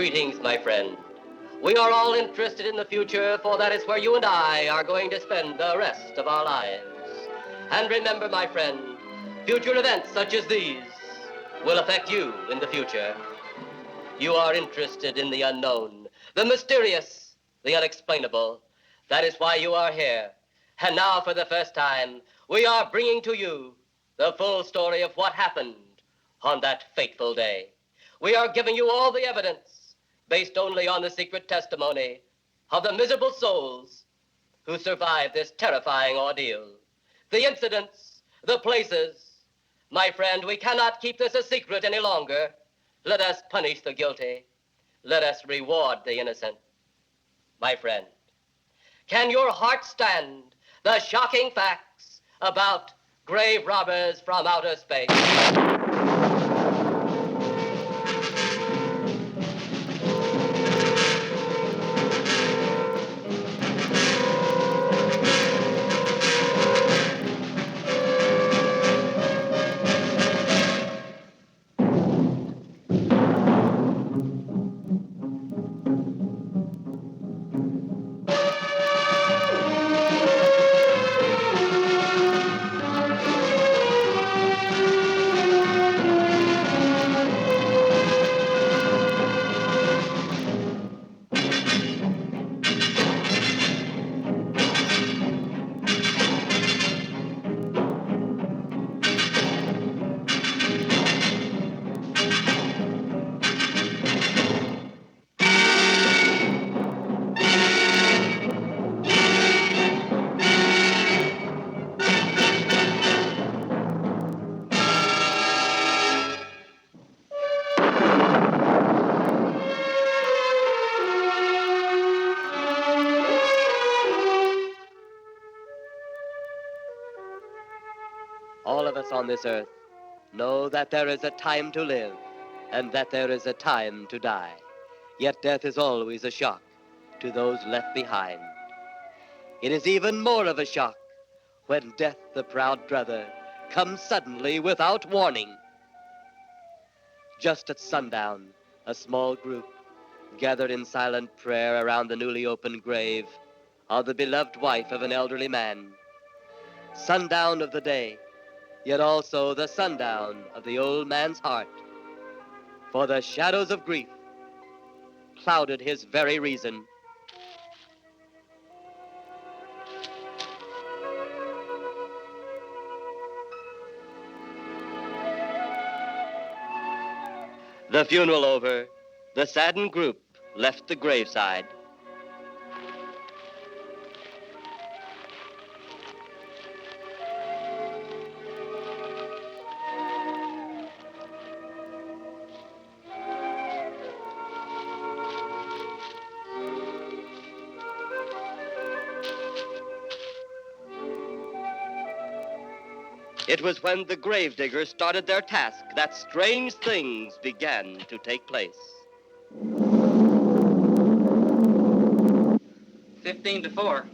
Greetings, my friend. We are all interested in the future, for that is where you and I are going to spend the rest of our lives. And remember, my friend, future events such as these will affect you in the future. You are interested in the unknown, the mysterious, the unexplainable. That is why you are here. And now, for the first time, we are bringing to you the full story of what happened on that fateful day. We are giving you all the evidence based only on the secret testimony of the miserable souls who survived this terrifying ordeal. The incidents, the places. My friend, we cannot keep this a secret any longer. Let us punish the guilty. Let us reward the innocent. My friend, can your heart stand the shocking facts about grave robbers from outer space? All of us on this earth know that there is a time to live and that there is a time to die. Yet death is always a shock to those left behind. It is even more of a shock when death, the proud brother, comes suddenly without warning. Just at sundown, a small group gathered in silent prayer around the newly opened grave of the beloved wife of an elderly man. Sundown of the day, yet also the sundown of the old man's heart. For the shadows of grief clouded his very reason. The funeral over, the saddened group left the graveside. It was when the gravediggers started their task that strange things began to take place. 15 to 4.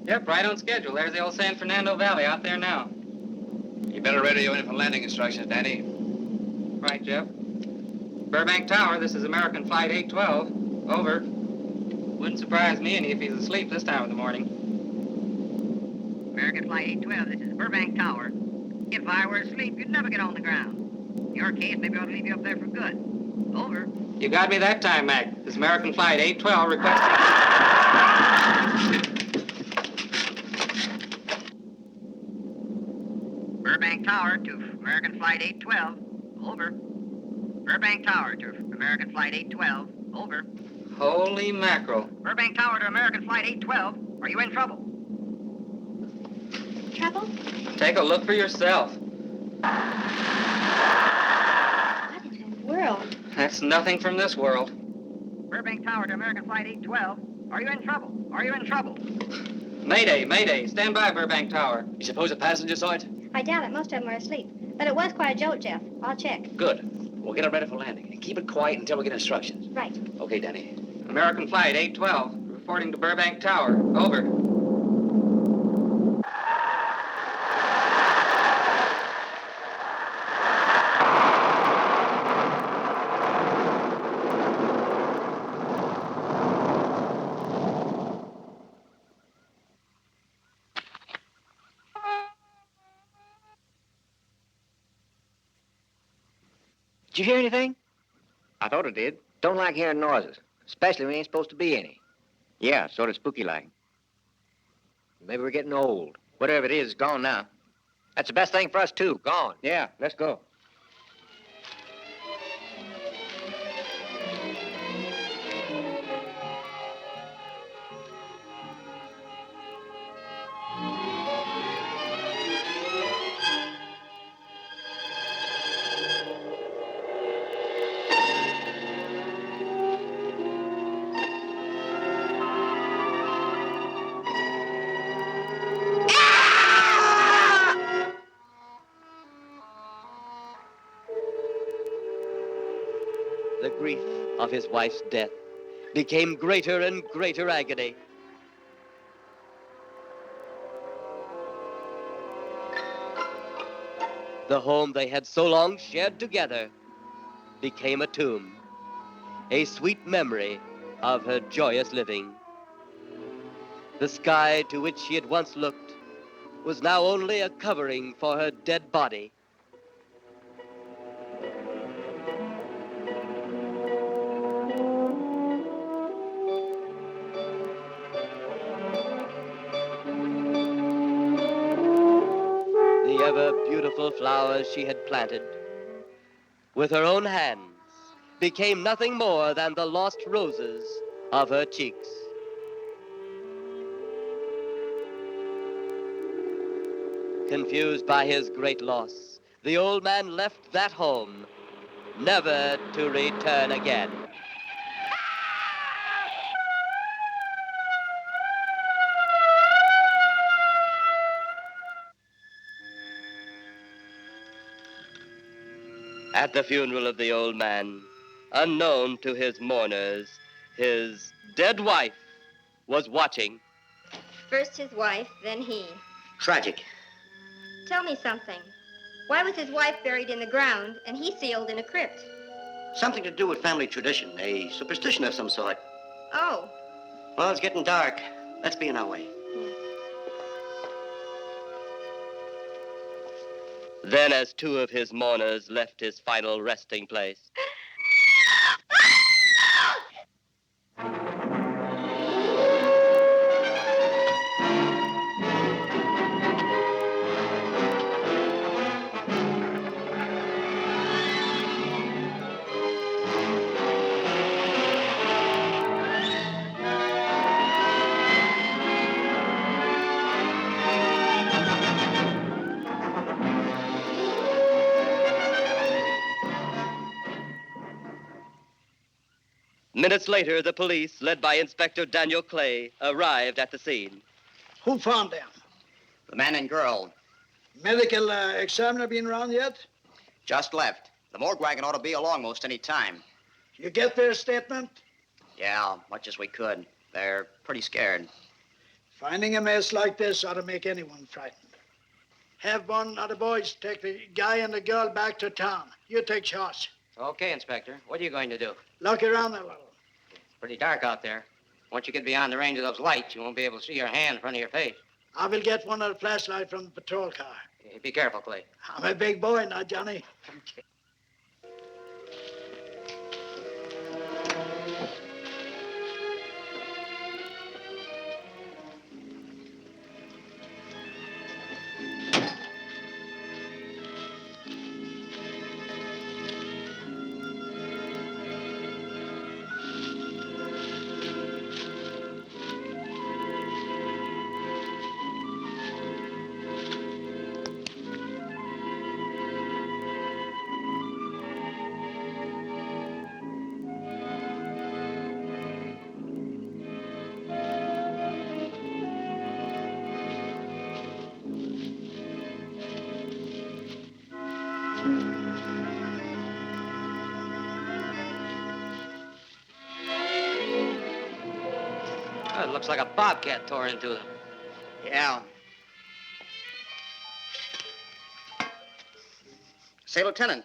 Yep, right on schedule. There's the old San Fernando Valley out there now. You better radio in for landing instructions, Danny. Right, Jeff. Burbank Tower, this is American Flight 812. Over. Wouldn't surprise me any if he's asleep this time of the morning. American Flight 812, this is Burbank Tower. If I were asleep, you'd never get on the ground. In your case, maybe I ought to leave you up there for good. Over. You got me that time, Mac. This is American Flight 812 requesting... Burbank Tower to American Flight 812. Over. Burbank Tower to American Flight 812. Over. Holy mackerel. Burbank Tower to American Flight 812. Are you in trouble? Trouble? Take a look for yourself. What in the world? That's nothing from this world. Burbank Tower to American Flight 812. Are you in trouble? Are you in trouble? Mayday, mayday. Stand by, Burbank Tower. You suppose a passenger saw it? I doubt it. Most of them are asleep. But it was quite a jolt, Jeff. I'll check. Good. We'll get it ready for landing. And keep it quiet until we get instructions. Right. Okay, Danny. American Flight 812, reporting to Burbank Tower. Over. Did you hear anything? I thought it did. Don't like hearing noises, especially when there ain't supposed to be any. Yeah, sort of spooky-like. Maybe we're getting old. Whatever it is, it's gone now. That's the best thing for us, too. Gone. Yeah, let's go. The grief of his wife's death became greater and greater agony. The home they had so long shared together became a tomb, a sweet memory of her joyous living. The sky to which she had once looked was now only a covering for her dead body. The ever beautiful flowers she had planted with her own hands became nothing more than the lost roses of her cheeks. Confused by his great loss, the old man left that home, never to return again. At the funeral of the old man, unknown to his mourners, his dead wife was watching. First his wife, then he. Tragic. Tell me something. Why was his wife buried in the ground and he sealed in a crypt? Something to do with family tradition, a superstition of some sort. Oh, Well, it's getting dark. Let's be on our way. Then, as two of his mourners left his final resting place, minutes later, the police, led by Inspector Daniel Clay, arrived at the scene. Who found them? The man and girl Medical examiner been around yet? just left. The morgue wagon ought to be along most any time. You get their statement? Yeah, much as we could. They're pretty scared. Finding a mess like this ought to make anyone frightened. Have one of the boys take the guy and the girl back to town. You take charge. Okay, Inspector. What are you going to do? Look around a little. It's pretty dark out there. Once you get beyond the range of those lights, you won't be able to see your hand in front of your face. I will get one of the flashlights from the patrol car. Hey, be careful, Clay. I'm a big boy now, Johnny. Oh, it looks like a bobcat tore into them. Yeah. Say, Lieutenant,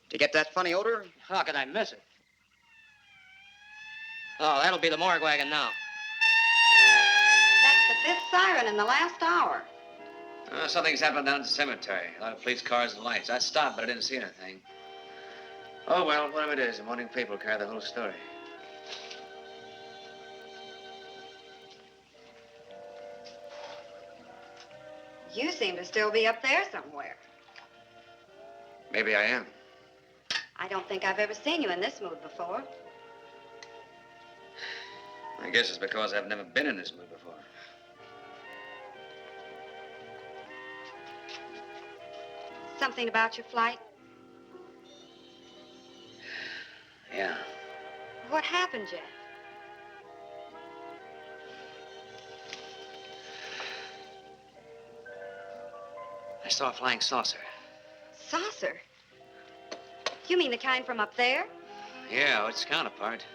did you get that funny odor? How could I miss it? Oh, that'll be the morgue wagon now. That's the fifth siren in the last hour. Something's happened down at the cemetery. A lot of police cars and lights. I stopped, but I didn't see anything. Oh, well, whatever it is, the morning paper will carry the whole story. You seem to still be up there somewhere. Maybe I am. I don't think I've ever seen you in this mood before. I guess it's because I've never been in this mood before. Something about your flight? Yeah. What happened, Jeff? I saw a flying saucer. Saucer? You mean the kind from up there? Yeah, its counterpart.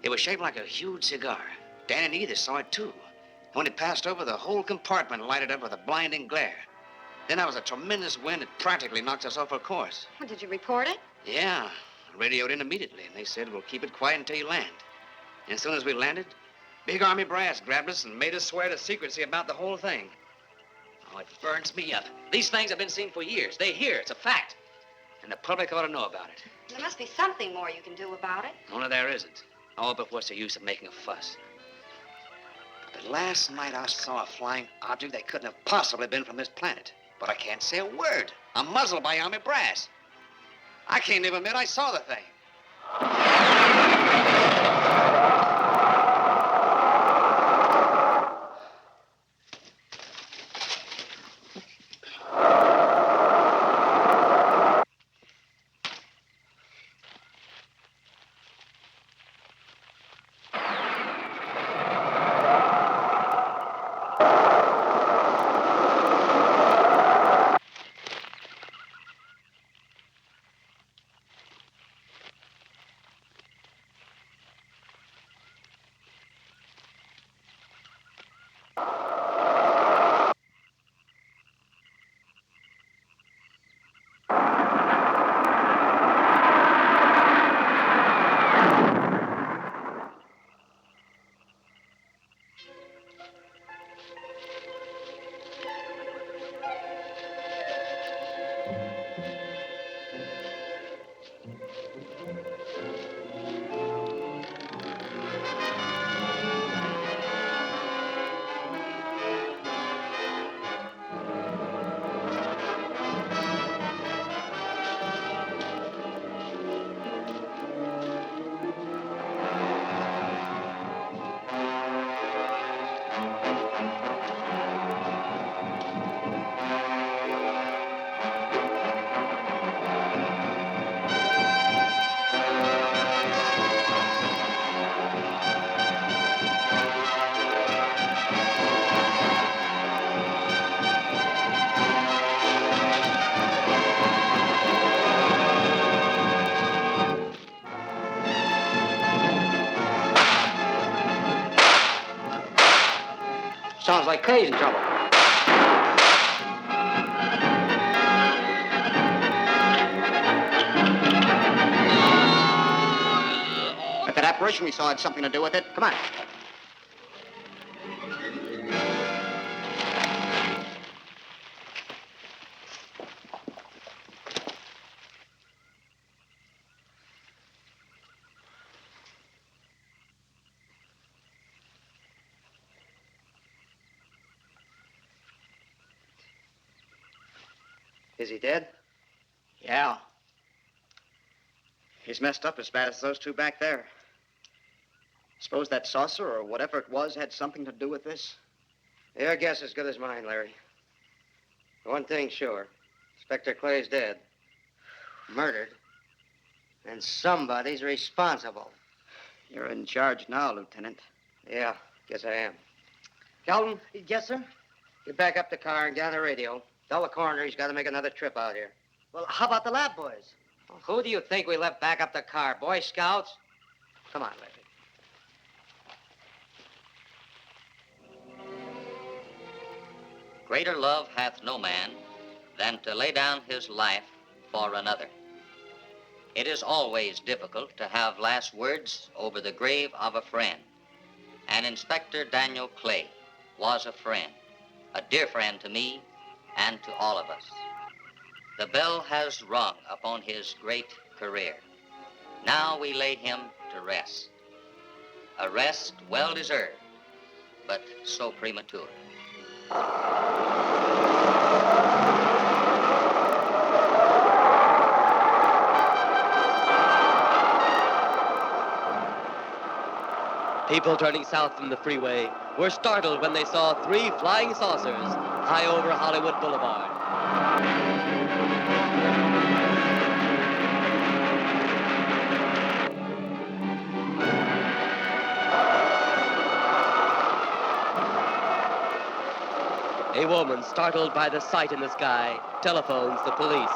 It was shaped like a huge cigar. Dan and Edith saw it, too. When it passed over, the whole compartment lighted up with a blinding glare. Then there was a tremendous wind that practically knocked us off our course. Well, did you report it? Yeah, I radioed in immediately, and they said, we'll keep it quiet until you land. And as soon as we landed, big army brass grabbed us and made us swear to secrecy about the whole thing. Oh, it burns me up. These things have been seen for years. They're here. It's a fact. And the public ought to know about it. There must be something more you can do about it. Only there isn't. Oh, but what's the use of making a fuss? But last night I saw a flying object that couldn't have possibly been from this planet. But I can't say a word. I'm muzzled by army brass. I can't even admit I saw the thing. Sounds like Kay's in trouble. If that apparition we saw had something to do with it, come on. Is he dead? Yeah. He's messed up as bad as those two back there. Suppose that saucer or whatever it was had something to do with this? Your guess as good as mine, Larry. One thing's sure. Inspector Clay's dead. Murdered. And somebody's responsible. You're in charge now, Lieutenant. Yeah, guess I am. Kelton? Yes, sir? Get back up the car and get on the radio. Tell the coroner he's got to make another trip out here. Well, how about the lab boys? Well, who do you think we left back up the car? Boy Scouts? Come on, Larry. Greater love hath no man than to lay down his life for another. It is always difficult to have last words over the grave of a friend. And Inspector Daniel Clay was a friend, a dear friend to me and to all of us. The bell has rung upon his great career. Now we lay him to rest. A rest well-deserved, but so premature. People turning south from the freeway were startled when they saw 3 flying saucers high over Hollywood Boulevard. A woman, startled by the sight in the sky, telephones the police.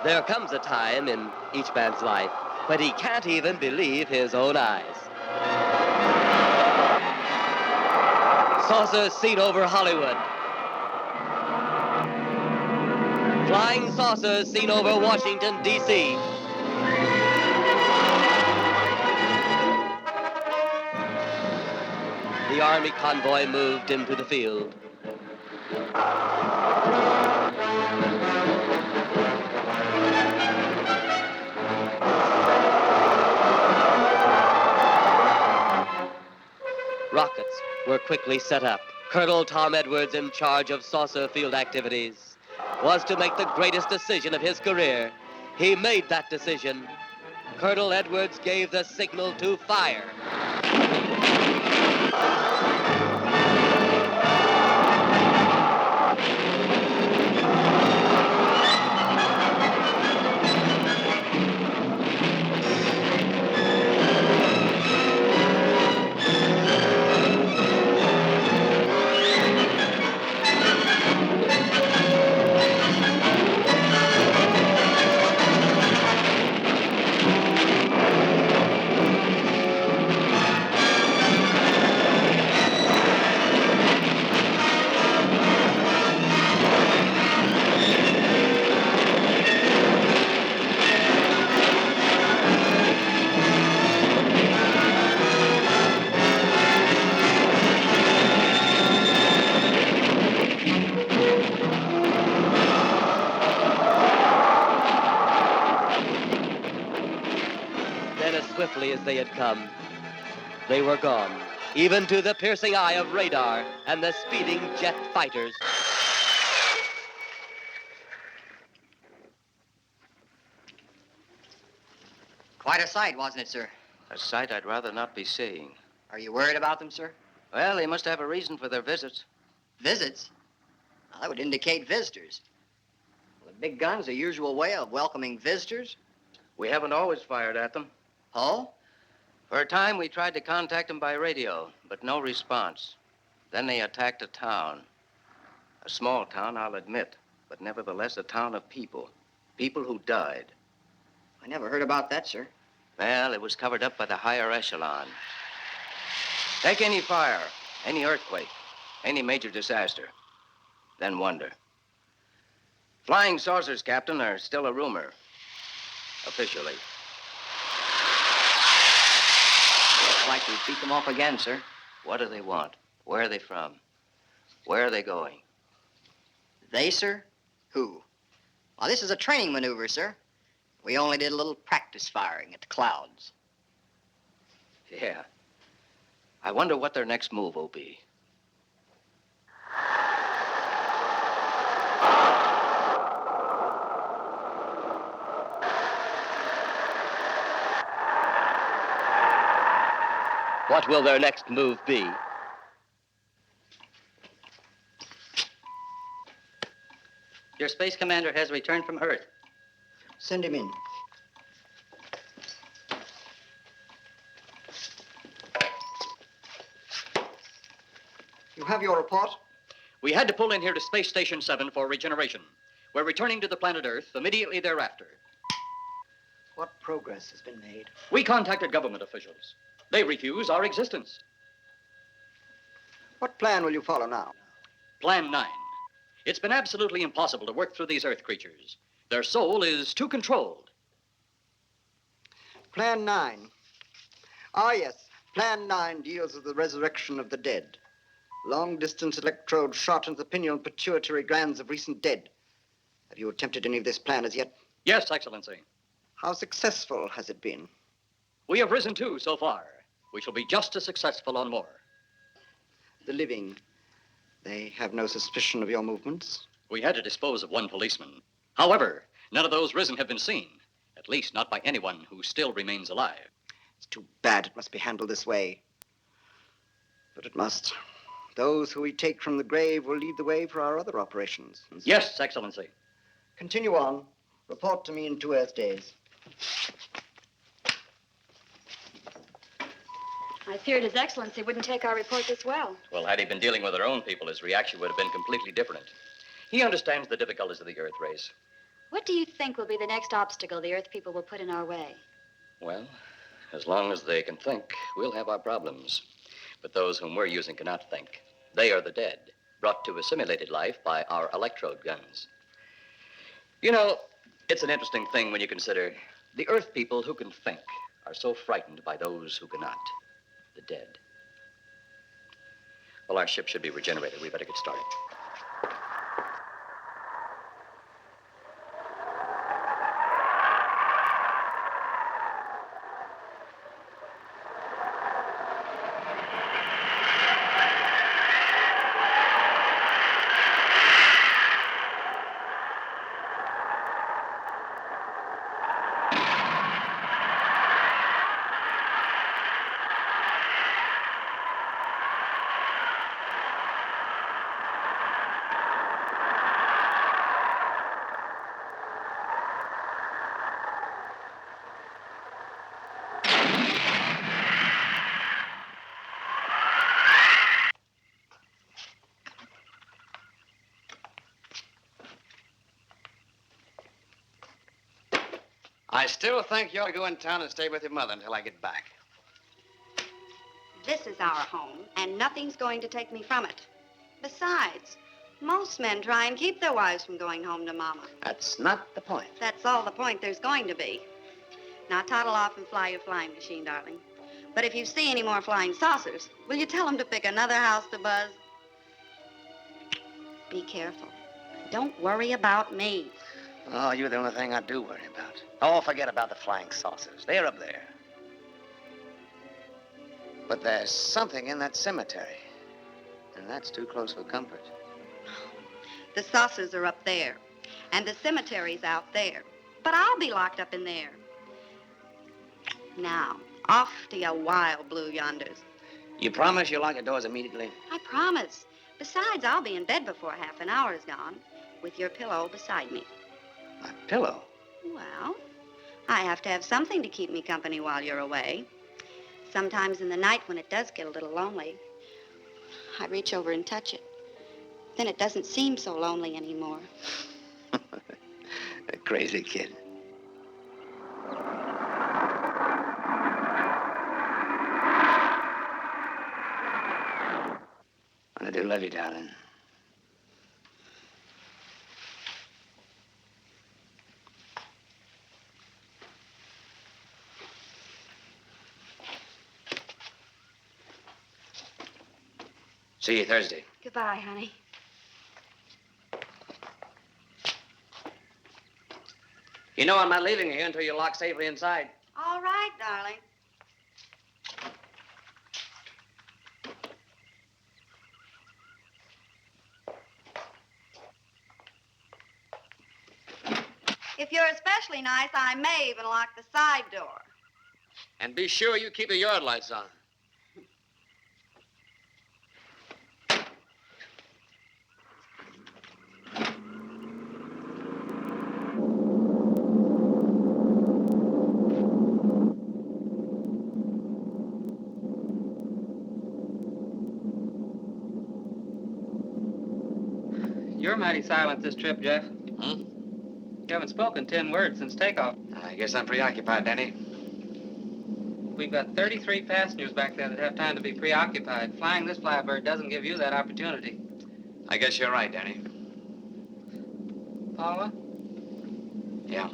There comes a time in each man's life when he can't even believe his own eyes. Saucers seen over Hollywood. Flying saucers seen over Washington, D.C. The Army convoy moved into the field. Rockets were quickly set up. Colonel Tom Edwards, in charge of saucer field activities, was to make the greatest decision of his career. He made that decision. Colonel Edwards gave the signal to fire. Then, as swiftly as they had come, they were gone, even to the piercing eye of radar and the speeding jet fighters. Quite a sight, wasn't it, sir? A sight I'd rather not be seeing. Are you worried about them, sir? Well, they must have a reason for their visits. Visits? Well, that would indicate visitors. Well, the big gun's the usual way of welcoming visitors. We haven't always fired at them. Oh? For a time, we tried to contact them by radio, but no response. Then they attacked a town. A small town, I'll admit, but nevertheless a town of people. People who died. I never heard about that, sir. Well, it was covered up by the higher echelon. Take any fire, any earthquake, any major disaster, then wonder. Flying saucers, Captain, are still a rumor. Officially. Looks like we beat them off again, sir. What do they want? Where are they from? Where are they going? They, sir? Who? Well, this is a training maneuver, sir. We only did a little practice firing at the clouds. Yeah. I wonder what their next move will be. What will their next move be? Your space commander has returned from Earth. Send him in. You have your report? We had to pull in here to Space Station 7 for regeneration. We're returning to the planet Earth immediately thereafter. What progress has been made? We contacted government officials. They refuse our existence. What plan will you follow now? Plan 9. It's been absolutely impossible to work through these Earth creatures. Their soul is too controlled. Plan 9. Ah, yes. Plan 9 deals with the resurrection of the dead. Long-distance electrode shot into the pineal and pituitary glands of recent dead. Have you attempted any of this plan as yet? Yes, Excellency. How successful has it been? We have risen too so far. We shall be just as successful on more. The living, they have no suspicion of your movements? We had to dispose of one policeman. However, none of those risen have been seen. At least not by anyone who still remains alive. It's too bad it must be handled this way. But it must. Those who we take from the grave will lead the way for our other operations. Yes, Excellency. Continue on. Report to me in 2 Earth days. I feared His Excellency wouldn't take our report this well. Well, had he been dealing with our own people, his reaction would have been completely different. He understands the difficulties of the Earth race. What do you think will be the next obstacle the Earth people will put in our way? Well, as long as they can think, we'll have our problems. But those whom we're using cannot think. They are the dead, brought to a simulated life by our electrode guns. You know, it's an interesting thing when you consider the Earth people who can think are so frightened by those who cannot, the dead. Well, our ship should be regenerated. We better get started. I still think you ought to go in town and stay with your mother until I get back. This is our home, and nothing's going to take me from it. Besides, most men try and keep their wives from going home to Mama. That's not the point. That's all the point there's going to be. Now, toddle off and fly your flying machine, darling. But if you see any more flying saucers, will you tell them to pick another house to buzz? Be careful. Don't worry about me. Oh, you're the only thing I do worry about. Oh, forget about the flying saucers. They're up there. But there's something in that cemetery. And that's too close for comfort. The saucers are up there, and the cemetery's out there. But I'll be locked up in there. Now, off to your wild blue yonders. You promise you'll lock your doors immediately? I promise. Besides, I'll be in bed before half an hour is gone, with your pillow beside me. My pillow? Well, I have to have something to keep me company while you're away. Sometimes in the night when it does get a little lonely, I reach over and touch it. Then it doesn't seem so lonely anymore. A crazy kid. I do love you, darling. See you Thursday. Goodbye, honey. You know I'm not leaving here until you're locked safely inside. All right, darling. If you're especially nice, I may even lock the side door. And be sure you keep the yard lights on. You're mighty silent this trip, Jeff. Hmm? You haven't spoken 10 words since takeoff. I guess I'm preoccupied, Danny. We've got 33 passengers back there that have time to be preoccupied. Flying this flybird doesn't give you that opportunity. I guess you're right, Danny. Paula? Yeah.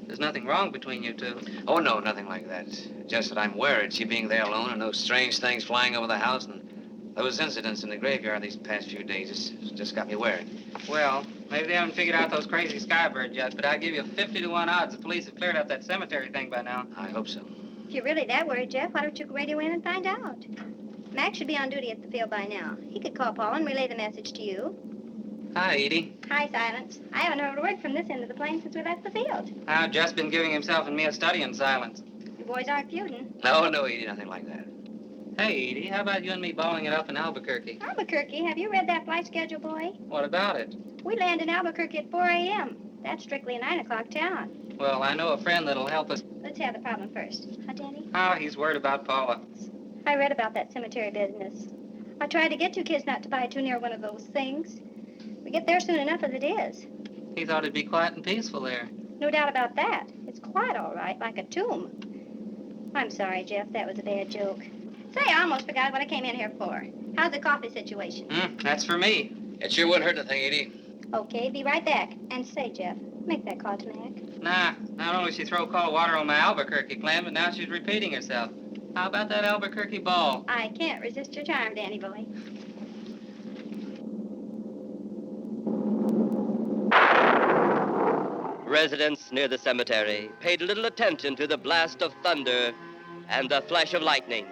There's nothing wrong between you two. Oh, no, nothing like that. Just that I'm worried, she being there alone and those strange things flying over the house and those incidents in the graveyard these past few days just got me worried. Well, maybe they haven't figured out those crazy skybirds yet, but I'd give you 50 to 1 odds the police have cleared up that cemetery thing by now. I hope so. If you're really that worried, Jeff, why don't you radio in and find out? Mac should be on duty at the field by now. He could call Paula and relay the message to you. Hi, Edie. Hi, Silence. I haven't heard a word from this end of the plane since we left the field. I've just been giving himself and me a study in silence. You boys aren't feuding. No, Edie, nothing like that. Hey, Edie, how about you and me balling it up in Albuquerque? Albuquerque, have you read that flight schedule, boy? What about it? We land in Albuquerque at 4 a.m. That's strictly a 9 o'clock town. Well, I know a friend that'll help us. Let's have the problem first. Huh, Danny? Oh, he's worried about Paula. I read about that cemetery business. I tried to get you kids not to buy too near one of those things. We get there soon enough as it is. He thought it'd be quiet and peaceful there. No doubt about that. It's quiet, all right, like a tomb. I'm sorry, Jeff. That was a bad joke. Say, I almost forgot what I came in here for. How's the coffee situation? That's for me. It sure wouldn't hurt anything, Edie. Okay, be right back. And say, Jeff, make that call to Mac. Nah, not only she throw cold water on my Albuquerque plan, but now she's repeating herself. How about that Albuquerque ball? I can't resist your charm, Danny boy. Residents near the cemetery paid little attention to the blast of thunder and the flash of lightning.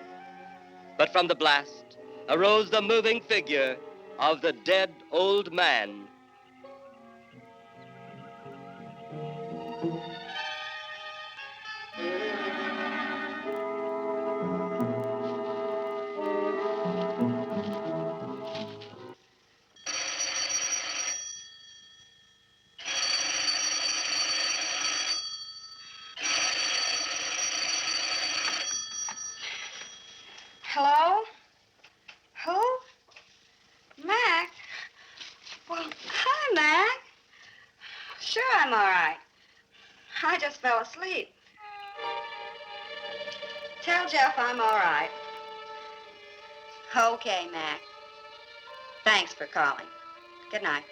But from the blast arose the moving figure of the dead old man. Hello? Who? Mac? Well, hi, Mac. Sure, I'm all right. I just fell asleep. Tell Jeff I'm all right. Okay, Mac. Thanks for calling. Good night.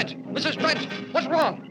Trent! Mrs. Trent! What's wrong?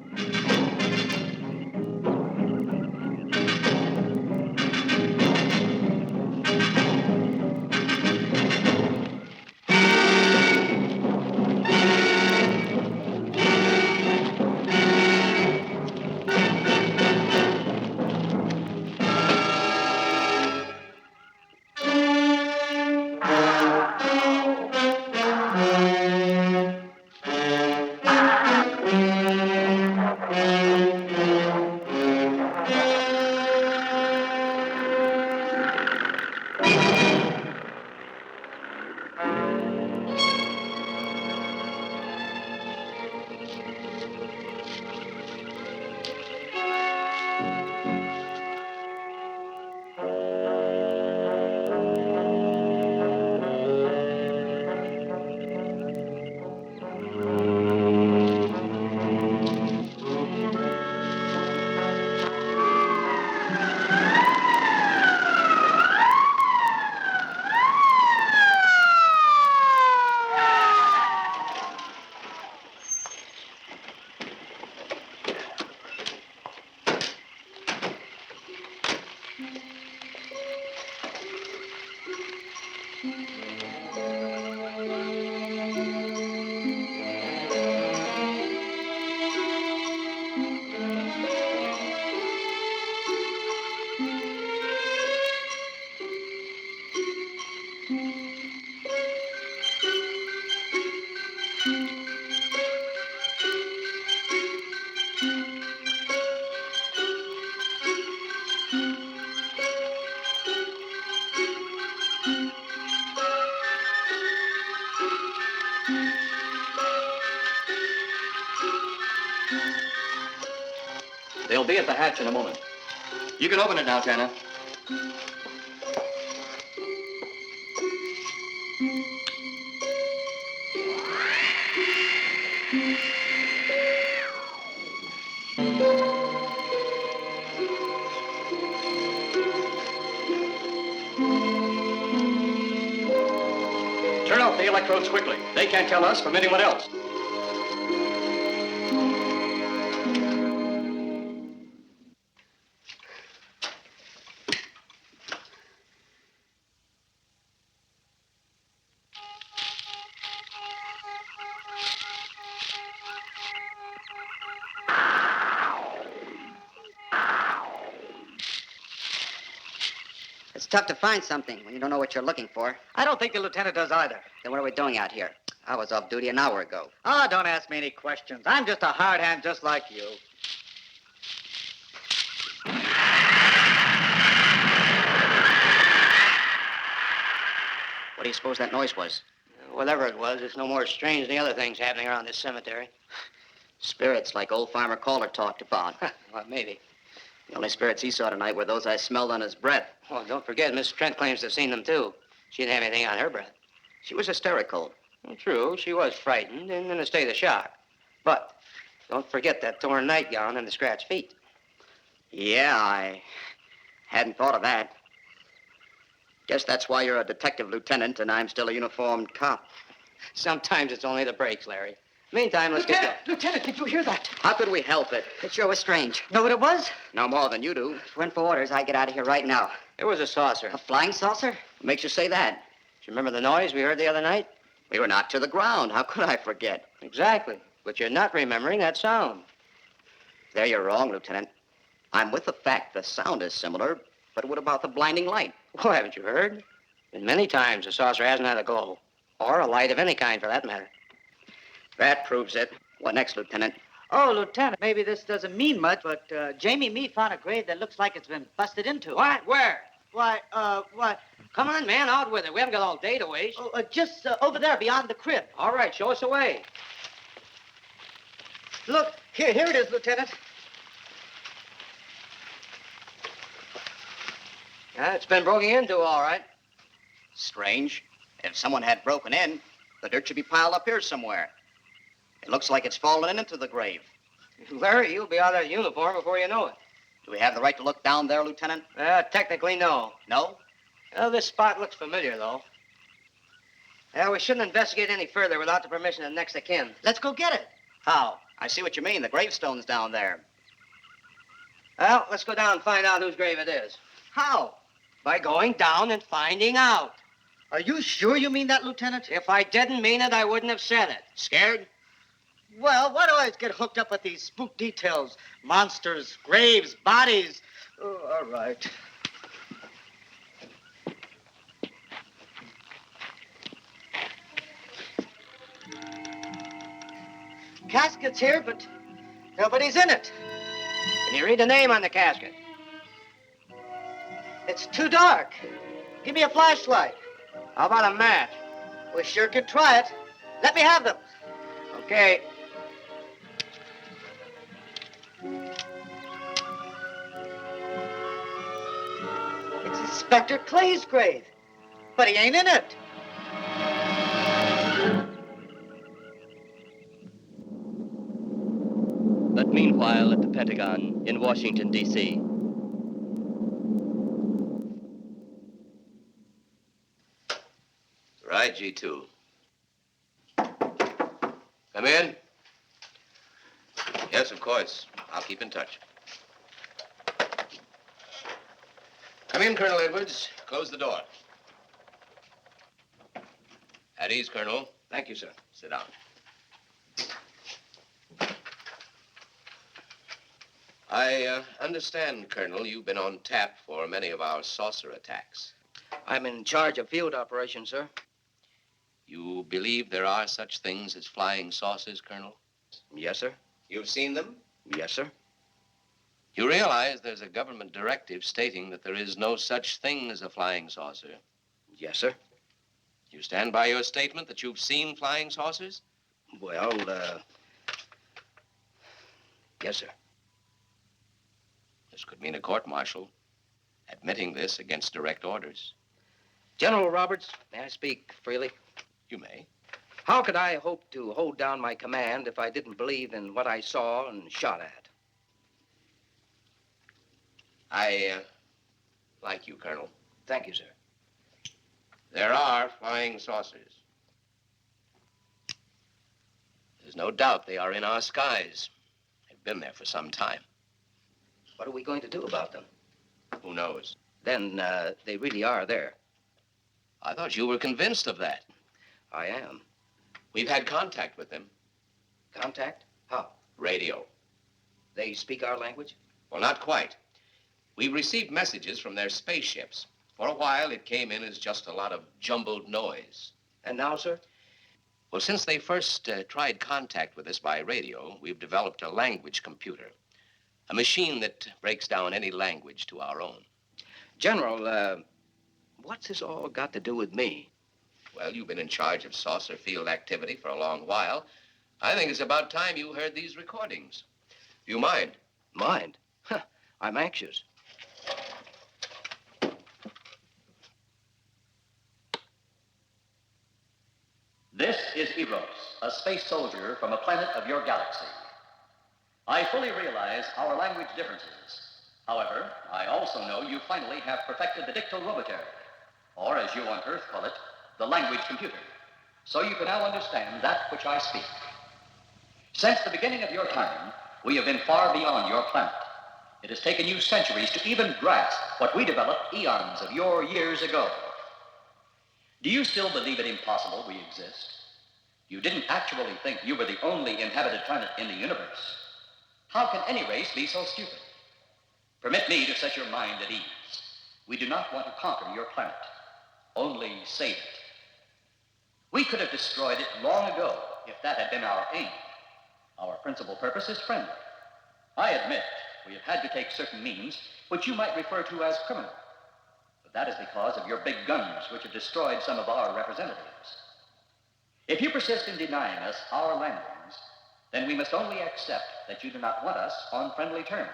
They'll be at the hatch in a moment. You can open it now, Tanner. Turn off the electrodes quickly. They can't tell us from anyone else. It's tough to find something when you don't know what you're looking for. I don't think the lieutenant does either. Then what are we doing out here? I was off duty an hour ago. Oh, don't ask me any questions. I'm just a hard hand just like you. What do you suppose that noise was? Whatever it was, it's no more strange than the other things happening around this cemetery. Spirits, like old Farmer Calder talked about. Well, maybe. The only spirits he saw tonight were those I smelled on his breath. Oh, don't forget, Miss Trent claims to have seen them, too. She didn't have anything on her breath. She was hysterical. Well, true, she was frightened and in a state of shock. But don't forget that torn nightgown and the scratched feet. Yeah, I hadn't thought of that. Guess that's why you're a detective lieutenant and I'm still a uniformed cop. Sometimes it's only the breaks, Larry. Meantime, let's get going. Lieutenant, did you hear that? How could we help it? It sure was strange. Know what it was? No more than you do. If it went for orders, I'd get out of here right now. It was a saucer. A flying saucer? What makes you say that? Do you remember the noise we heard the other night? We were knocked to the ground. How could I forget? Exactly. But you're not remembering that sound. There you're wrong, Lieutenant. I'm with the fact the sound is similar, but what about the blinding light? Well, haven't you heard? And many times the saucer hasn't had a glow. Or a light of any kind, for that matter. That proves it. What next, Lieutenant? Oh, Lieutenant, maybe this doesn't mean much, but Jamie Mee found a grave that looks like it's been busted into. What? Where? Why, Come on, man, out with it. We haven't got all day to waste. just over there beyond the crib. All right, show us the way. Look, here it is, Lieutenant. Yeah, it's been broken into, all right. Strange. If someone had broken in, the dirt should be piled up here somewhere. It looks like it's fallen into the grave. Larry, you'll be out of uniform before you know it. Do we have the right to look down there, Lieutenant? Technically, no. No? Well, this spot looks familiar, though. Yeah, we shouldn't investigate any further without the permission of next of kin. Let's go get it. How? I see what you mean. The gravestone's down there. Well, let's go down and find out whose grave it is. How? By going down and finding out. Are you sure you mean that, Lieutenant? If I didn't mean it, I wouldn't have said it. Scared? Well, why do I always get hooked up with these spook details? Monsters, graves, bodies. Oh, all right. Casket's here, but nobody's in it. Can you read the name on the casket? It's too dark. Give me a flashlight. How about a match? We sure could try it. Let me have them. Okay. It's Inspector Clay's grave, but he ain't in it. But meanwhile, at the Pentagon in Washington, D.C., Right, G2. Come in. Yes, of course. I'll keep in touch. Come in, Colonel Edwards. Close the door. At ease, Colonel. Thank you, sir. Sit down. I understand, Colonel, you've been on tap for many of our saucer attacks. I'm in charge of field operations, sir. You believe there are such things as flying saucers, Colonel? Yes, sir. You've seen them? Yes, sir. You realize there's a government directive stating that there is no such thing as a flying saucer. Yes, sir. You stand by your statement that you've seen flying saucers? Well, yes, sir. This could mean a court-martial, admitting this against direct orders. General Roberts, may I speak freely? You may. How could I hope to hold down my command if I didn't believe in what I saw and shot at? I like you, Colonel. Thank you, sir. There are flying saucers. There's no doubt they are in our skies. They've been there for some time. What are we going to do about them? Who knows? Then they really are there. I thought you were convinced of that. I am. We've had contact with them. Contact? How? Radio. They speak our language? Well, not quite. We received messages from their spaceships. For a while, it came in as just a lot of jumbled noise. And now, sir? Well, since they first tried contact with us by radio, we've developed a language computer. A machine that breaks down any language to our own. General, what's this all got to do with me? Well, you've been in charge of saucer field activity for a long while. I think it's about time you heard these recordings. Do you mind? Mind? Huh, I'm anxious. This is Eros, a space soldier from a planet of your galaxy. I fully realize our language differences. However, I also know you finally have perfected the dictoroboter, or as you on Earth call it, the language computer. So you can now understand that which I speak. Since the beginning of your time, we have been far beyond your planet. It has taken you centuries to even grasp what we developed eons of your years ago. Do you still believe it impossible we exist? You didn't actually think you were the only inhabited planet in the universe. How can any race be so stupid? Permit me to set your mind at ease. We do not want to conquer your planet, only save it. We could have destroyed it long ago if that had been our aim. Our principal purpose is friendly. I admit we have had to take certain means which you might refer to as criminal. But that is because of your big guns which have destroyed some of our representatives. If you persist in denying us our landings, then we must only accept that you do not want us on friendly terms.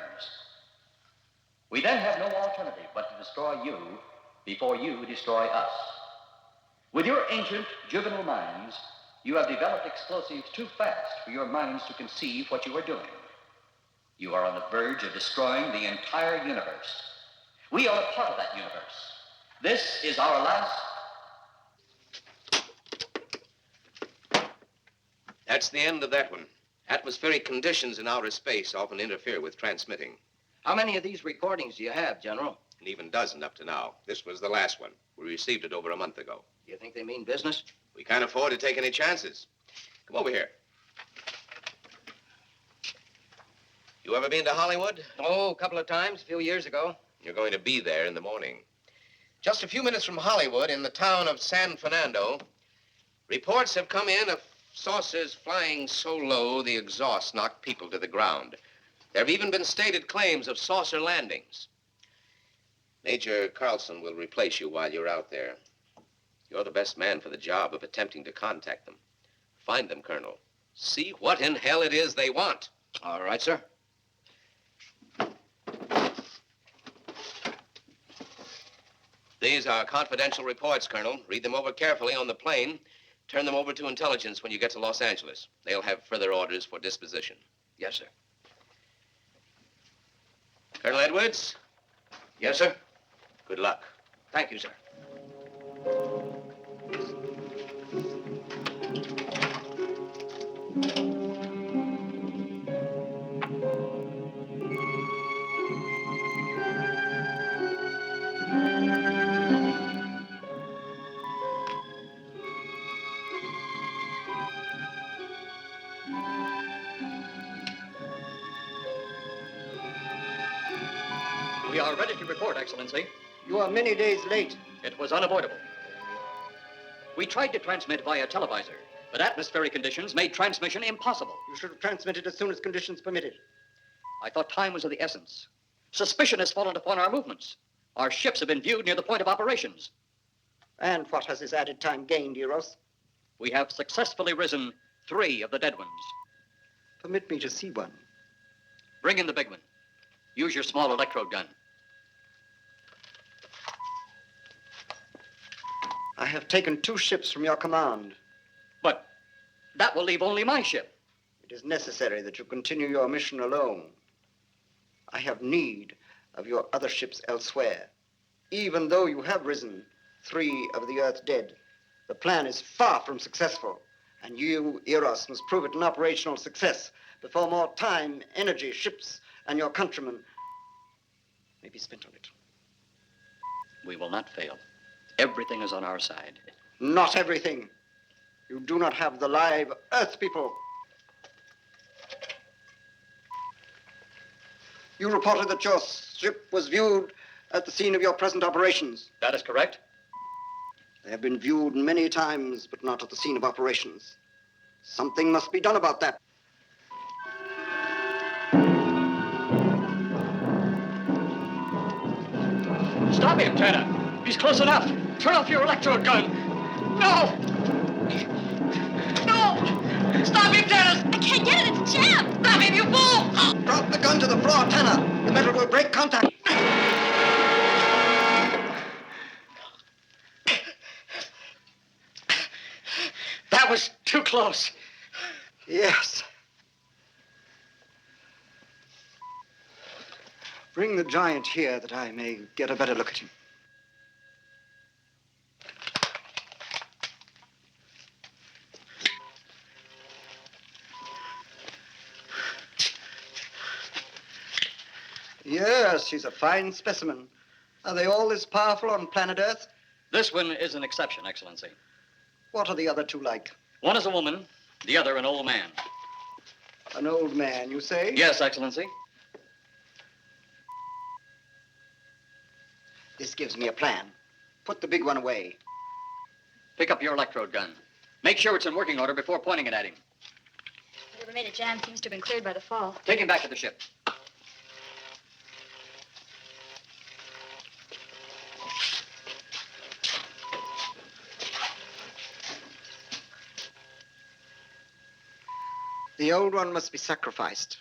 We then have no alternative but to destroy you before you destroy us. With your ancient, juvenile minds, you have developed explosives too fast for your minds to conceive what you are doing. You are on the verge of destroying the entire universe. We are a part of that universe. This is our last... That's the end of that one. Atmospheric conditions in outer space often interfere with transmitting. How many of these recordings do you have, General? An even dozen up to now. This was the last one. We received it over a month ago. Do you think they mean business? We can't afford to take any chances. Come over here. You ever been to Hollywood? Oh, a couple of times, a few years ago. You're going to be there in the morning. Just a few minutes from Hollywood, in the town of San Fernando, reports have come in of saucers flying so low the exhaust knocked people to the ground. There have even been stated claims of saucer landings. Major Carlson will replace you while you're out there. You're the best man for the job of attempting to contact them. Find them, Colonel. See what in hell it is they want. All right, sir. These are confidential reports, Colonel. Read them over carefully on the plane. Turn them over to intelligence when you get to Los Angeles. They'll have further orders for disposition. Yes, sir. Colonel Edwards? Yes, sir. Good luck. Thank you, sir. We are ready to report, Excellency. You are many days late. It was unavoidable. We tried to transmit via televisor, but atmospheric conditions made transmission impossible. You should have transmitted as soon as conditions permitted. I thought time was of the essence. Suspicion has fallen upon our movements. Our ships have been viewed near the point of operations. And what has this added time gained, Eros? We have successfully risen 3 of the dead ones. Permit me to see one. Bring in the big one. Use your small electrode gun. I have taken 2 ships from your command. But that will leave only my ship. It is necessary that you continue your mission alone. I have need of your other ships elsewhere. Even though you have risen 3 of the Earth's dead, the plan is far from successful. And you, Eros, must prove it an operational success before more time, energy, ships, and your countrymen may be spent on it. We will not fail. Everything is on our side. Not everything. You do not have the live Earth people. You reported that your ship was viewed at the scene of your present operations. That is correct. They have been viewed many times, but not at the scene of operations. Something must be done about that. Stop him, Tanner. He's close enough. Turn off your electrode gun. No! No! Stop him, Tanner! I can't get it. It's jammed. Stop him, you fool! Drop the gun to the floor, Tanner. The metal will break contact. That was too close. Yes. Bring the giant here that I may get a better look at him. Yes, he's a fine specimen. Are they all this powerful on planet Earth? This one is an exception, Excellency. What are the other 2 like? One is a woman, the other an old man. An old man, you say? Yes, Excellency. This gives me a plan. Put the big one away. Pick up your electrode gun. Make sure it's in working order before pointing it at him. Whatever made it jam seems to have been cleared by the fall. Take him back to the ship. The old one must be sacrificed.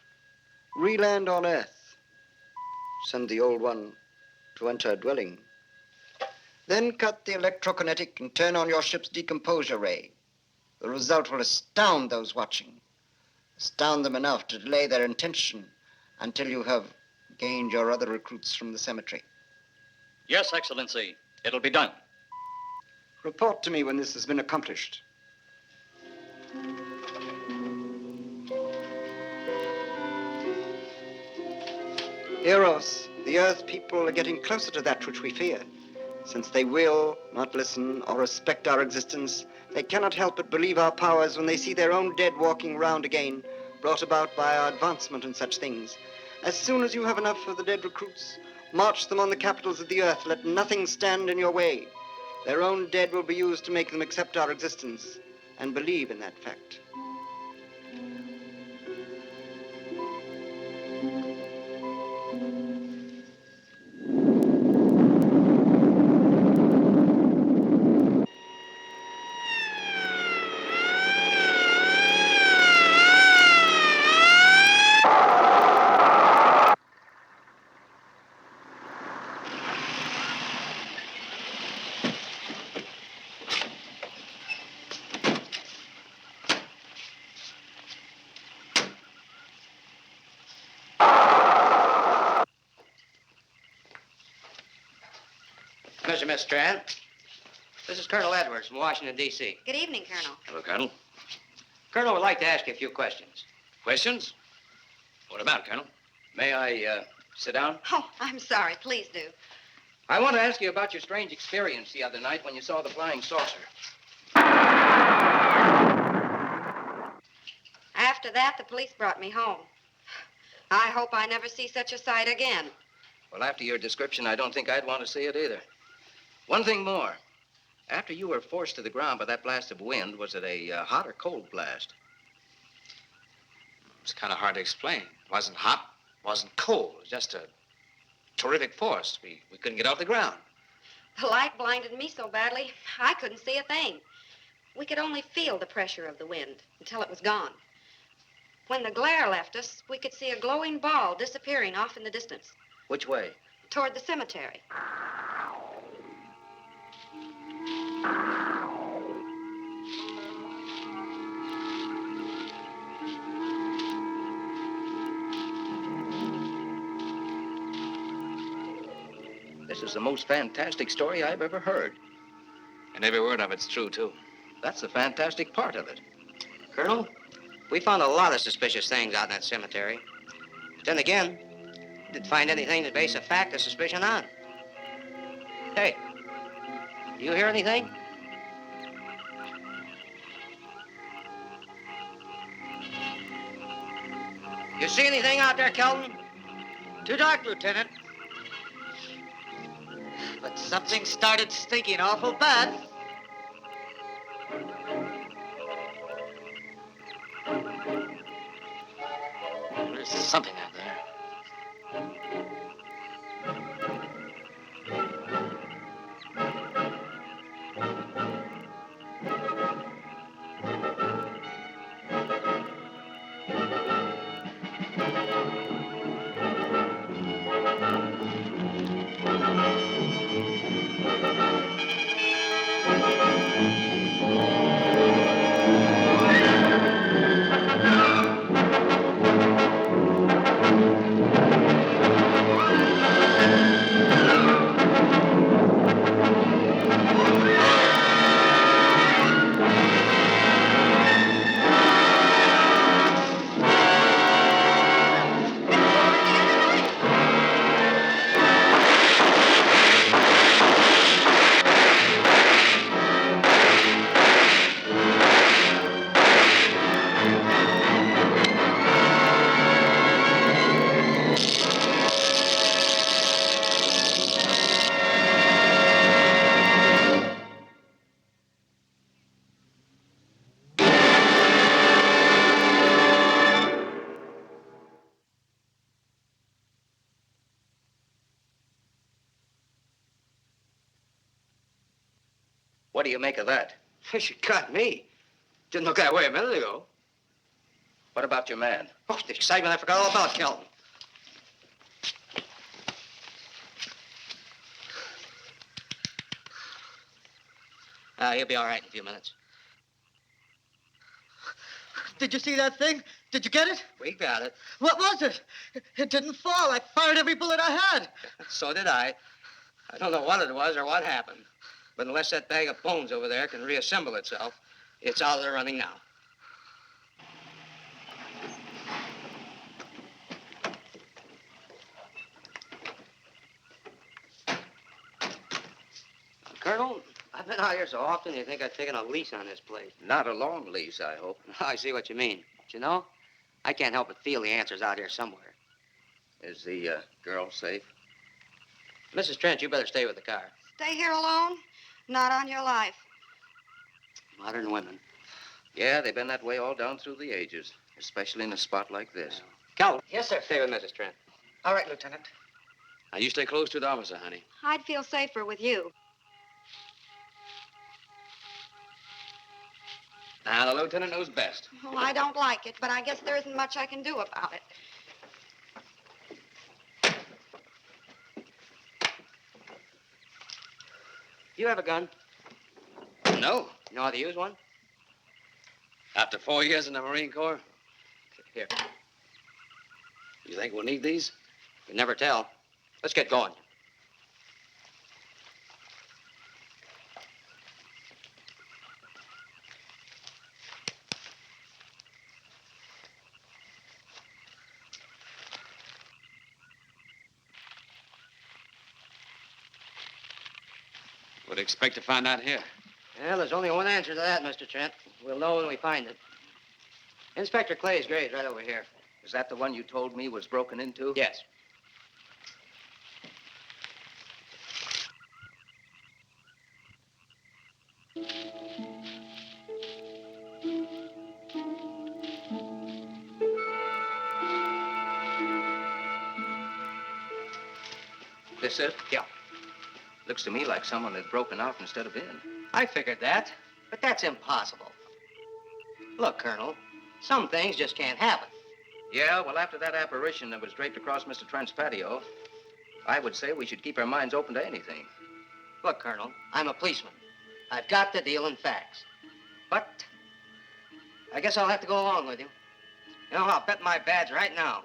Re-land on Earth. Send the old one to enter a dwelling. Then cut the electrokinetic and turn on your ship's decomposure ray. The result will astound those watching. Astound them enough to delay their intention until you have gained your other recruits from the cemetery. Yes, Excellency. It'll be done. Report to me when this has been accomplished. Eros, the Earth people are getting closer to that which we fear. Since they will not listen or respect our existence, they cannot help but believe our powers when they see their own dead walking round again, brought about by our advancement and such things. As soon as you have enough of the dead recruits, march them on the capitals of the earth. Let nothing stand in your way. Their own dead will be used to make them accept our existence and believe in that fact. Mr. Miss Strand, this is Colonel Edwards from Washington, D.C. Good evening, Colonel. Hello, Colonel. Colonel would like to ask you a few questions. Questions? What about, Colonel? May I sit down? Oh, I'm sorry. Please do. I want to ask you about your strange experience the other night when you saw the flying saucer. After that, the police brought me home. I hope I never see such a sight again. Well, after your description, I don't think I'd want to see it either. One thing more. After you were forced to the ground by that blast of wind, was it a hot or cold blast? It's kind of hard to explain. It wasn't hot, wasn't cold. It was just a terrific force. We couldn't get off the ground. The light blinded me so badly, I couldn't see a thing. We could only feel the pressure of the wind until it was gone. When the glare left us, we could see a glowing ball disappearing off in the distance, Which way? toward the cemetery. This is the most fantastic story I've ever heard. And every word of it's true, too. That's the fantastic part of it. Colonel, we found a lot of suspicious things out in that cemetery. But then again, we didn't find anything to base a fact or suspicion on. Hey, do you hear anything? You see anything out there, Kelton? Too dark, Lieutenant. But something started stinking awful bad. There's something out there. What do you make of that? You got me. Didn't look that way a minute ago. What about your man? Oh, the excitement, I forgot all about Kelton. He'll be all right in a few minutes. Did you see that thing? Did you get it? We got it. What was it? It didn't fall. I fired every bullet I had. So did I. I don't know what it was or what happened. But unless that bag of bones over there can reassemble itself, it's out of the running now. Colonel, I've been out here so often you think I've taken a lease on this place. Not a long lease, I hope. I see what you mean. But you know, I can't help but feel the answer's out here somewhere. Is the girl safe? Mrs. Trent, you better stay with the car. Stay here alone? Not on your life. Modern women. Yeah, they've been that way all down through the ages, especially in a spot like this. Calvin. Yes, sir. Stay with Mrs. Trent. All right, Lieutenant. Now, you stay close to the officer, honey. I'd feel safer with you. Now, the lieutenant knows best. Well, I don't like it, but I guess there isn't much I can do about it. You have a gun? No. You know how to use one? After 4 years in the Marine Corps, Here. you think we'll need these? You never tell. Let's get going. Would expect to find out here. Well, there's only one answer to that, Mr. Trent. We'll know when we find it. Inspector Clay's grave's right over here. Is that the one you told me was broken into? Yes. This it? Yeah. Looks to me like someone had broken out instead of in. I figured that, but that's impossible. Look, Colonel, some things just can't happen. Yeah, well, after that apparition that was draped across Mr. Trent's patio, I would say we should keep our minds open to anything. Look, Colonel, I'm a policeman. I've got to deal in facts. But I guess I'll have to go along with you. You know, I'll bet my badge right now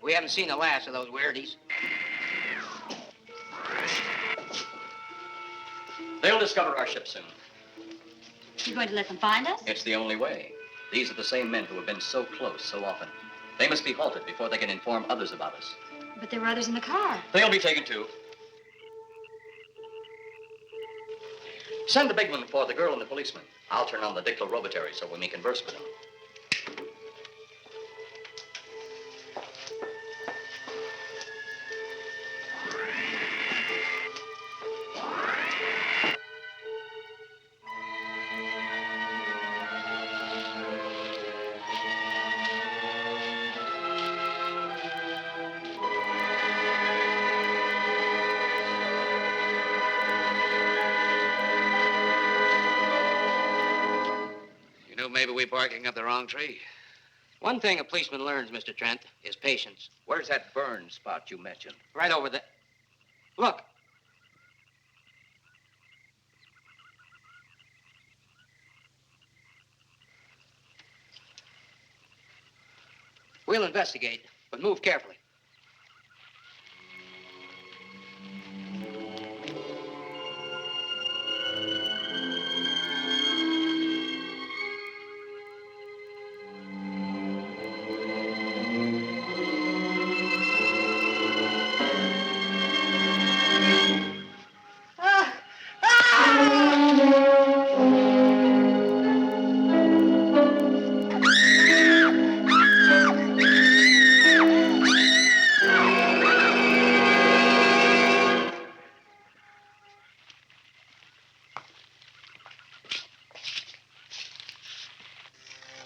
we haven't seen the last of those weirdies. They'll discover our ship soon. You going to let them find us? It's the only way. These are the same men who have been so close so often. They must be halted before they can inform others about us. But there were others in the car. They'll be taken too. Send the big one for the girl and the policeman. I'll turn on the dictorobatary so we may converse with them. You know, maybe we're barking up the wrong tree. One thing a policeman learns, Mr. Trent, is patience. Where's that burn spot you mentioned? Right over there. Look. We'll investigate, but move carefully.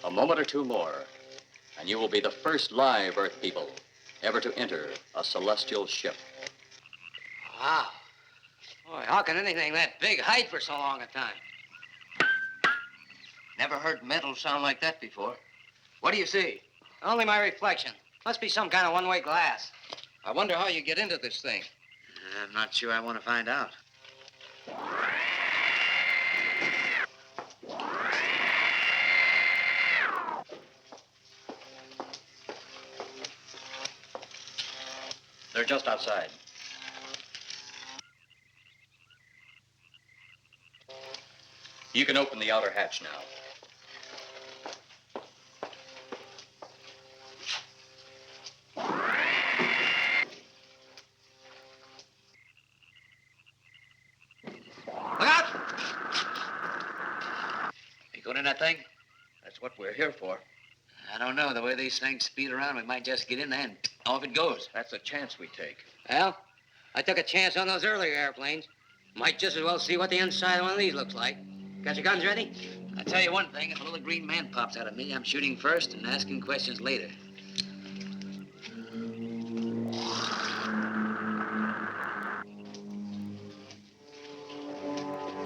A moment or two more, and you will be the first live Earth people ever to enter a celestial ship. Wow. Boy, how can anything that big hide for so long a time? Never heard metal sound like that before. What do you see? Only my reflection. Must be some kind of one-way glass. I wonder how you get into this thing. I'm not sure I want to find out. They're just outside. You can open the outer hatch now. Look out! that thing? That's what we're here for. I don't know. The way these things speed around, we might just get in there and off it goes. That's a chance we take. Well, I took a chance on those earlier airplanes. Might just as well see what the inside of one of these looks like. Got your guns ready? I'll tell you one thing. If a little green man pops out of me, I'm shooting first and asking questions later.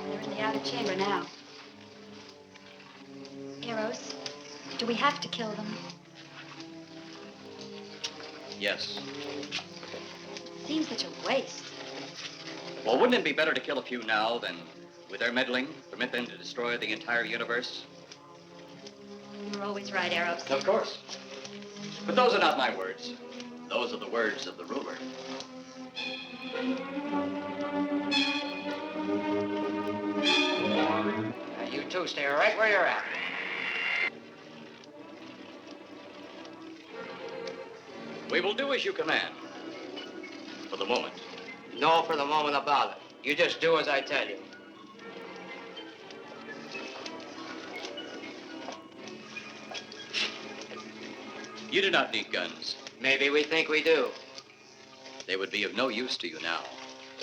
They're in the outer chamber now. Eros, do we have to kill them? Yes. Seems such a waste. Well, wouldn't it be better to kill a few now than, with their meddling, permit them to destroy the entire universe? You're always right, Eros. Of course. But those are not my words. Those are the words of the ruler. You two stay right where you're at. We will do as you command. For the moment. No for the moment about it. You just do as I tell you. You do not need guns. Maybe we think we do. They would be of no use to you now.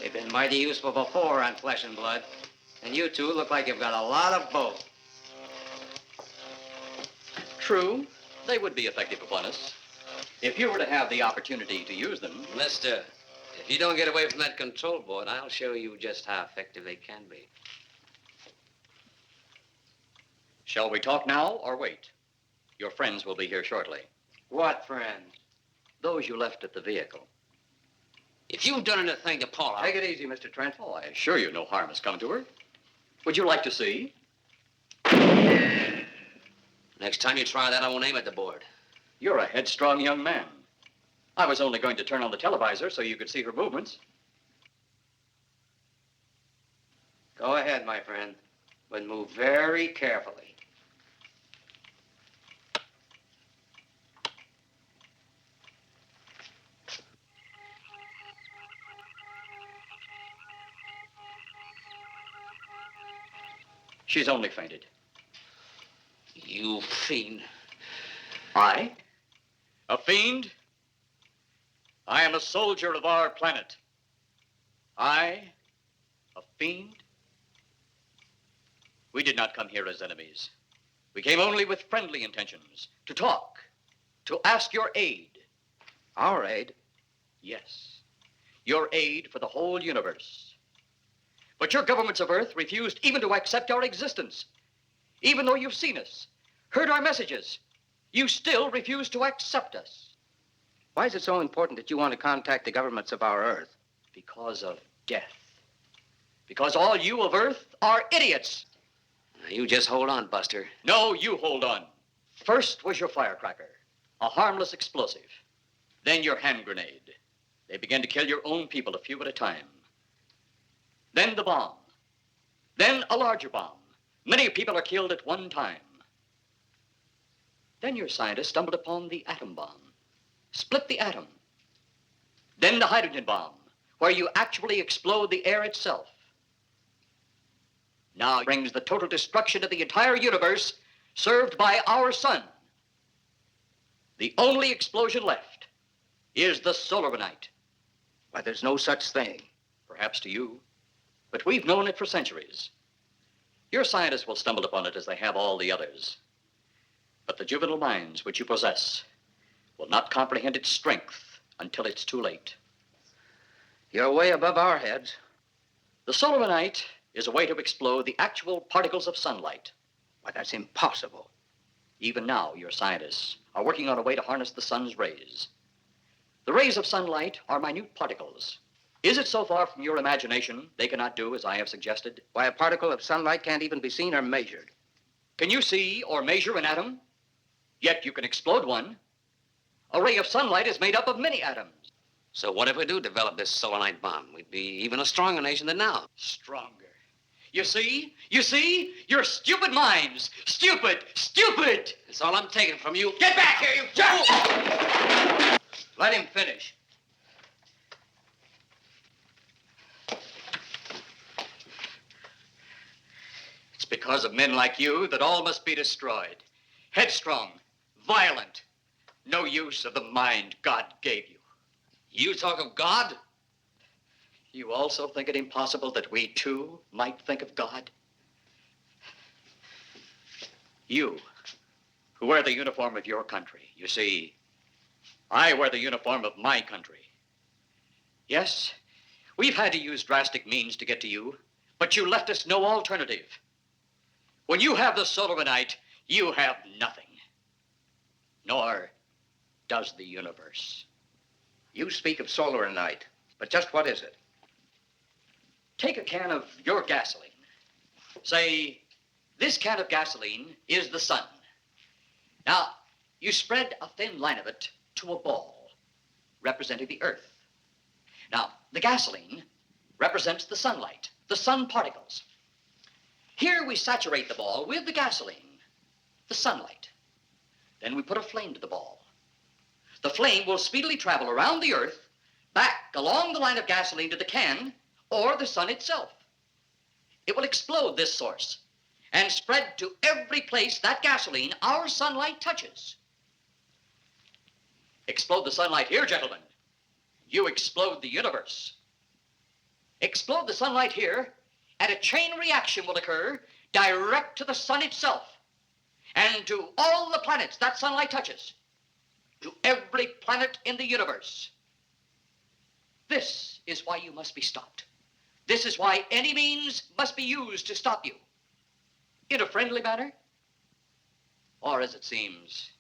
They've been mighty useful before on flesh and blood. And you two look like you've got a lot of both. True, they would be effective upon us. If you were to have the opportunity to use them. Mister, if you don't get away from that control board, I'll show you just how effective they can be. Shall we talk now or wait? Your friends will be here shortly. What friends? Those you left at the vehicle. If you've done anything to Paula... Take it easy, Mr. Trent. Oh, I assure you no harm has come to her. Would you like to see? Next time you try that, I won't aim at the board. You're a headstrong young man. I was only going to turn on the televisor so you could see her movements. Go ahead, my friend, but move very carefully. She's only fainted. You fiend. I? A fiend? I am a soldier of our planet. I? A fiend? We did not come here as enemies. We came only with friendly intentions, to talk, to ask your aid. Our aid? Yes, your aid for the whole universe. But your governments of Earth refused even to accept our existence. Even though you've seen us, heard our messages, you still refuse to accept us. Why is it so important that you want to contact the governments of our Earth? Because of death. Because all you of Earth are idiots. Now, you just hold on, Buster. No, you hold on. First was your firecracker, a harmless explosive. Then your hand grenade. They began to kill your own people a few at a time. Then the bomb. Then a larger bomb. Many people are killed at one time. Then your scientists stumbled upon the atom bomb. Split the atom. Then the hydrogen bomb, where you actually explode the air itself. Now it brings the total destruction of the entire universe served by our sun. The only explosion left is the solar night. Why, there's no such thing. Perhaps to you, but we've known it for centuries. Your scientists will stumble upon it as they have all the others. But the juvenile minds which you possess will not comprehend its strength until it's too late. You're way above our heads. The solar night is a way to explode the actual particles of sunlight. Why, that's impossible. Even now, your scientists are working on a way to harness the sun's rays. The rays of sunlight are minute particles. Is it so far from your imagination they cannot do as I have suggested? Why, a particle of sunlight can't even be seen or measured. Can you see or measure an atom? Yet you can explode one. A ray of sunlight is made up of many atoms. So what if we do develop this solar night bomb? We'd be even a stronger nation than now. Stronger. You see? Your stupid minds. Stupid! That's all I'm taking from you. Get back here, you fool! Let him finish. because of men like you that all must be destroyed. Headstrong, violent, no use of the mind God gave you. You talk of God? You also think it impossible that we too might think of God? You, who wear the uniform of your country. You see, I wear the uniform of my country. Yes, we've had to use drastic means to get to you, but you left us no alternative. When you have the soul of a night, you have nothing. Nor does the universe. You speak of solar night, but just what is it? Take a can of your gasoline. Say, this can of gasoline is the sun. Now, you spread a thin line of it to a ball, representing the earth. Now, the gasoline represents the sunlight, the sun particles. Here we saturate the ball with the gasoline, the sunlight. Then we put a flame to the ball. The flame will speedily travel around the earth, back along the line of gasoline to the can, or the sun itself. It will explode this source and spread to every place that gasoline, our sunlight, touches. Explode the sunlight here, gentlemen. You explode the universe. Explode the sunlight here, and a chain reaction will occur direct to the sun itself and to all the planets that sunlight touches, to every planet in the universe. This is why you must be stopped. This is why any means must be used to stop you. In a friendly manner, or as it seems,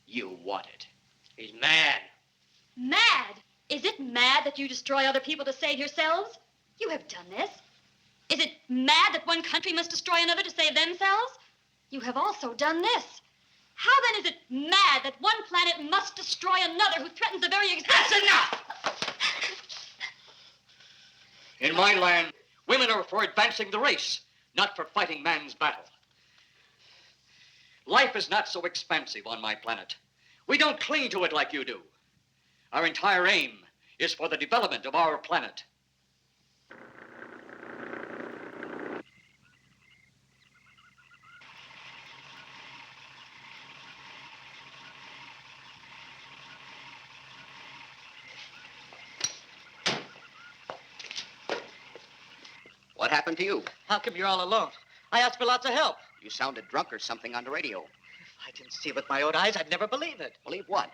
you want it. He's mad. Mad? Is it mad that you destroy other people to save yourselves? You have done this. Is it mad that one country must destroy another to save themselves? You have also done this. How then is it mad that one planet must destroy another who threatens the very existence? That's enough! In my land, women are for advancing the race, not for fighting man's battle. Life is not so expansive on my planet. We don't cling to it like you do. Our entire aim is for the development of our planet. What happened to you? How come you're all alone? I asked for lots of help. You sounded drunk or something on the radio. If I didn't see it with my own eyes, I'd never believe it. Believe what?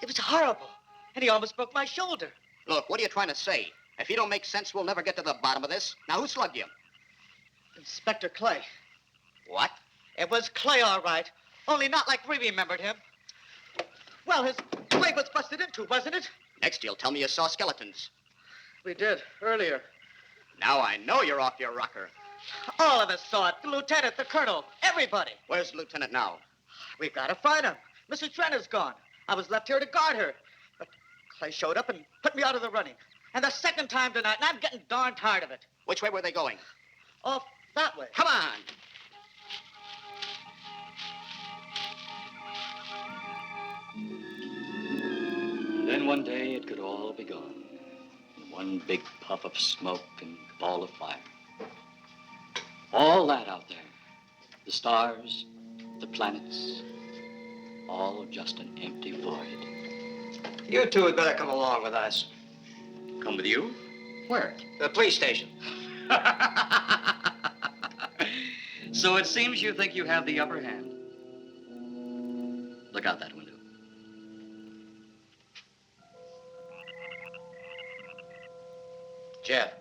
It was horrible. And he almost broke my shoulder. Look, what are you trying to say? If you don't make sense, we'll never get to the bottom of this. Now, who slugged you? Inspector Clay. What? It was Clay, all right. Only not like we remembered him. Well, his leg was busted into, wasn't it? Next, you'll tell me you saw skeletons. We did, earlier. Now I know you're off your rocker. All of us saw it. The lieutenant, the colonel, everybody. Where's the lieutenant now? We've got to find him. Mrs. Trent is gone. I was left here to guard her. But Clay showed up and put me out of the running. And the second time tonight, and I'm getting darn tired of it. Which way were they going? Off that way. Come on. Then one day it could all be gone. In one big puff of smoke and ball of fire. All that out there. The stars, the planets, all just an empty void. You two had better come along with us. Come with you? Where? The police station. So it seems you think you have the upper hand. Look out that window. Jeff.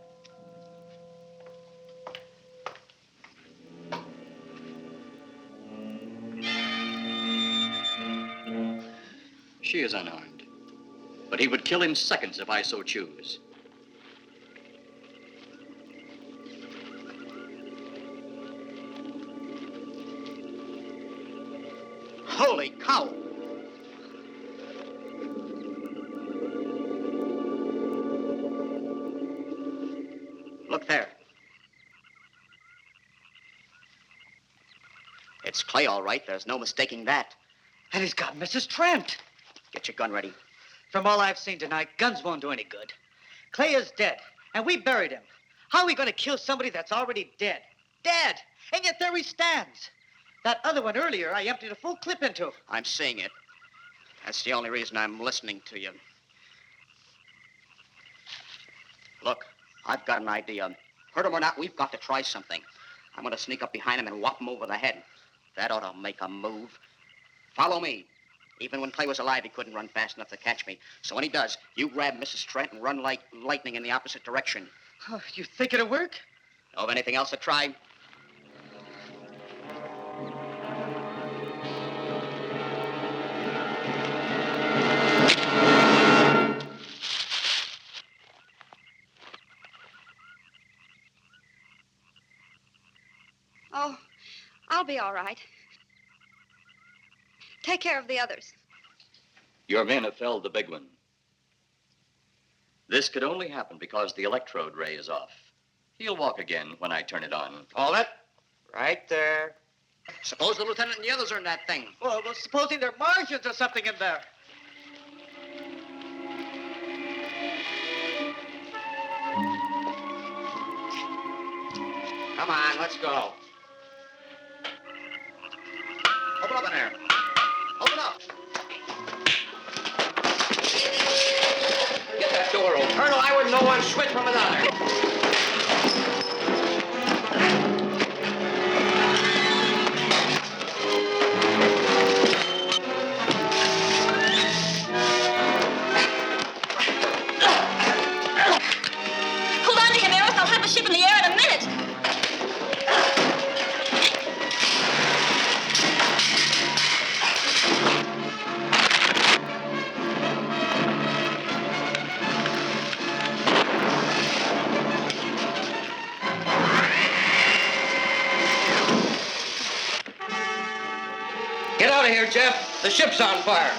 She is unarmed. But he would kill in seconds if I so choose. Holy cow! Look there. It's Clay, all right. There's no mistaking that. And he's got Mrs. Trent. Get your gun ready. From all I've seen tonight, guns won't do any good. Clay is dead, and we buried him. How are we going to kill somebody that's already dead? Dead! And yet there he stands. That other one earlier, I emptied a full clip into. I'm seeing it. That's the only reason I'm listening to you. Look, I've got an idea. Hurt him or not, we've got to try something. I'm going to sneak up behind him and whop him over the head. That ought to make a move. Follow me. Even when Clay was alive, he couldn't run fast enough to catch me. So when he does, you grab Mrs. Trent and run like lightning in the opposite direction. Oh, you think it'll work? Know of anything else to try? Oh, I'll be all right. Take care of the others. Your men have felled the big one. This could only happen because the electrode ray is off. He'll walk again when I turn it on. Hold it. Right there. Suppose the lieutenant and the others are in that thing. Well, supposing there are Martians or something in there. Come on, let's go. Open up in there. Open up. Get that door open. Colonel, I wouldn't know one switch from another. Hold on to him, Eros. I'll have the ship in the air in a minute. Get out of here, Jeff. The ship's on fire.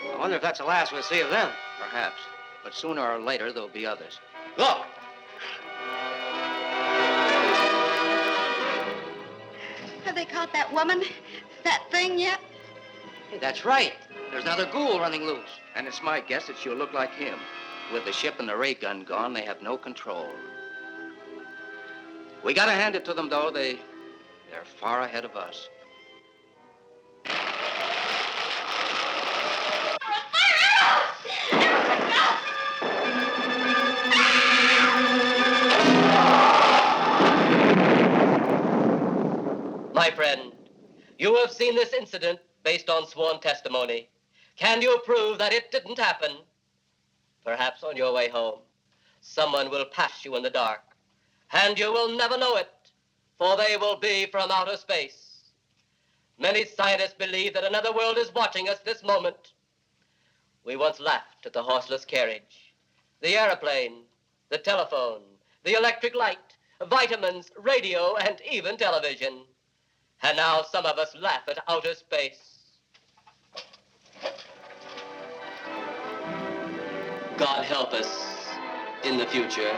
I wonder if that's the last we'll see of them. Perhaps. But sooner or later, there'll be others. Look. Have they caught that woman? That thing yet? Hey, that's right. There's another ghoul running loose. And it's my guess that she'll look like him. With the ship and the ray gun gone, they have no control. We gotta hand it to them, though. They're far ahead of us. My friend, you have seen this incident based on sworn testimony. Can you prove that it didn't happen? Perhaps on your way home, someone will pass you in the dark, and you will never know it, for they will be from outer space. Many scientists believe that another world is watching us this moment. We once laughed at the horseless carriage, the airplane, the telephone, the electric light, vitamins, radio, and even television. And now some of us laugh at outer space. God help us in the future.